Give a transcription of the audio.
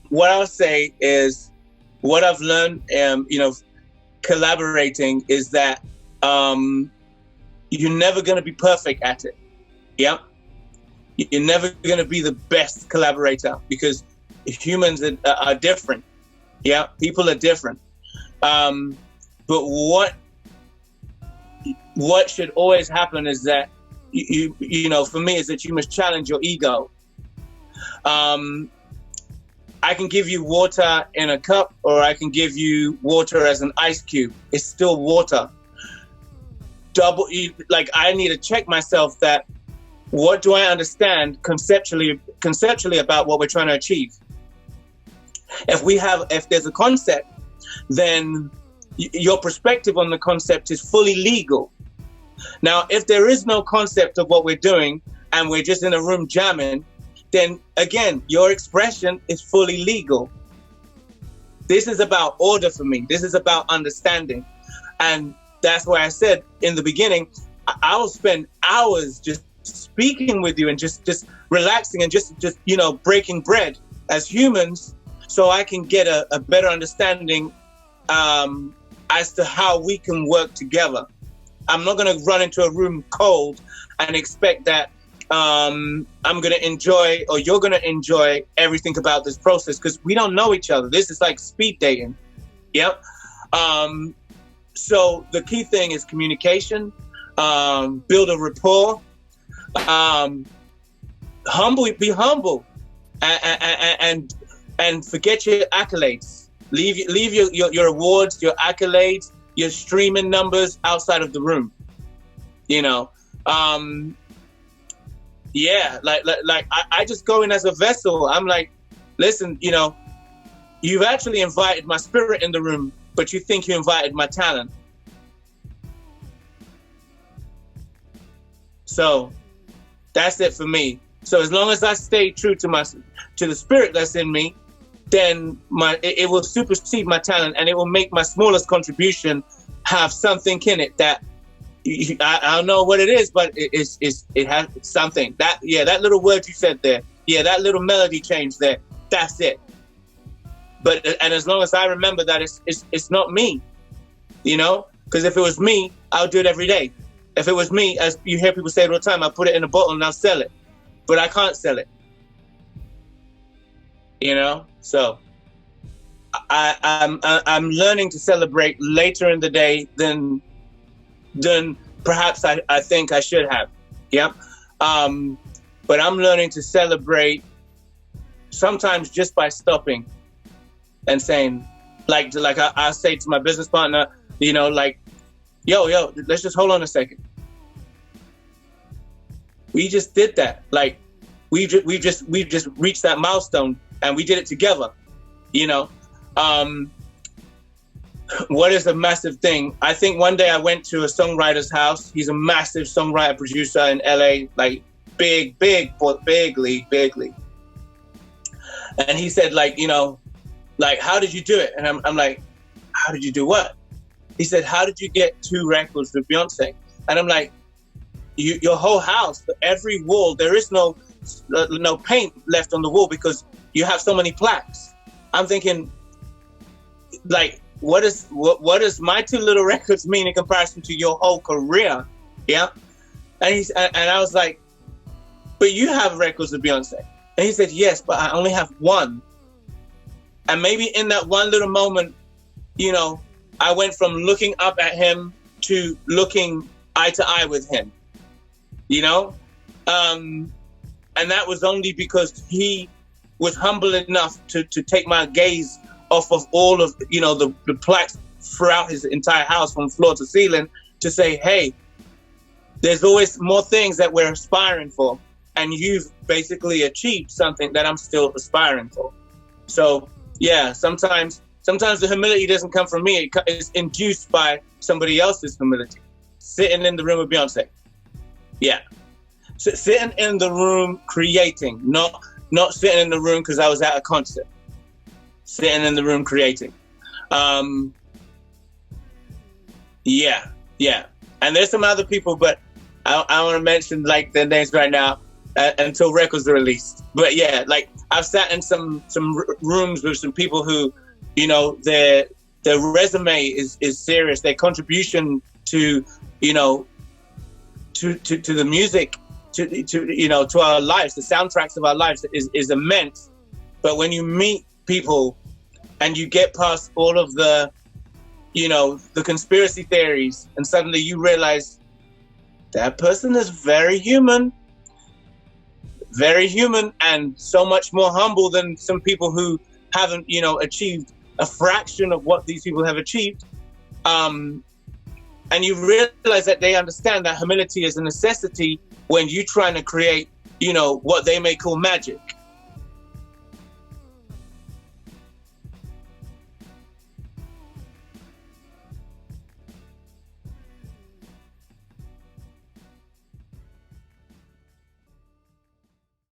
what I'll say is, what I've learned, collaborating is that you're never going to be perfect at it. Yeah, you're never going to be the best collaborator because humans are different. Yeah, people are different. But what should always happen is that for me, is that you must challenge your ego. I can give you water in a cup, or I can give you water as an ice cube. It's still water. I need to check myself that what do I understand conceptually about what we're trying to achieve. If there's a concept, then your perspective on the concept is fully legal. Now, if there is no concept of what we're doing and we're just in a room jamming, then again, your expression is fully legal. This is about order for me. This is about understanding. And that's why I said in the beginning, I will spend hours just speaking with you and just relaxing and just breaking bread as humans, so I can get a better understanding as to how we can work together. I'm not going to run into a room cold and expect that I'm going to enjoy, or you're going to enjoy everything about this process, because we don't know each other. This is like speed dating. Yep. So the key thing is communication, build a rapport, be humble, and forget your accolades. Leave your awards, your accolades, your streaming numbers outside of the room. I just go in as a vessel. I'm like, listen, you've actually invited my spirit in the room, but you think you invited my talent. So that's it for me. So as long as I stay true to the spirit that's in me, then it will supersede my talent, and it will make my smallest contribution have something in it that I don't know what it is, but it has something. That little word you said there, that little melody change there, that's it. And as long as I remember that it's not me, because if it was me, I would do it every day. If it was me, as you hear people say it all the time, I'll put it in a bottle and I'll sell it. But I can't sell it. So I'm learning to celebrate later in the day than perhaps I think I should have. Yeah. But I'm learning to celebrate sometimes just by stopping and saying, like I say to my business partner, yo, let's just hold on a second. We just did that. Like we just reached that milestone, and we did it together. What is a massive thing? I think one day I went to a songwriter's house. He's a massive songwriter producer in LA, like big league. And he said, how did you do it? And I'm like, how did you do what? He said, how did you get 2 records with Beyonce? And I'm like, your whole house, every wall, there is no paint left on the wall because you have so many plaques. I'm thinking, what does my 2 little records mean in comparison to your whole career? Yeah. And I was like, but you have records with Beyonce. And he said, yes, but I only have 1. And maybe in that one little moment, I went from looking up at him to looking eye to eye with him, and that was only because he was humble enough to take my gaze off of all of, the plaques throughout his entire house from floor to ceiling, to say, hey, there's always more things that we're aspiring for. And you've basically achieved something that I'm still aspiring for. So yeah, sometimes the humility doesn't come from me. It's induced by somebody else's humility. Sitting in the room with Beyonce. Yeah. Sitting in the room creating, not sitting in the room because I was at a concert. Sitting in the room creating. Yeah. And there's some other people, but I don't want to mention their names right now. until records are released. But yeah, like I've sat in some rooms with some people who, you know, their resume is serious. Their contribution to, you know, to the music, to you know, to our lives, the soundtracks of our lives is immense. But when you meet people and you get past all of the, you know, the conspiracy theories, and suddenly you realize that person is very human, and so much more humble than some people who haven't, you know, achieved a fraction of what these people have achieved. And you realize that they understand that humility is a necessity when you're trying to create, you know, what they may call magic.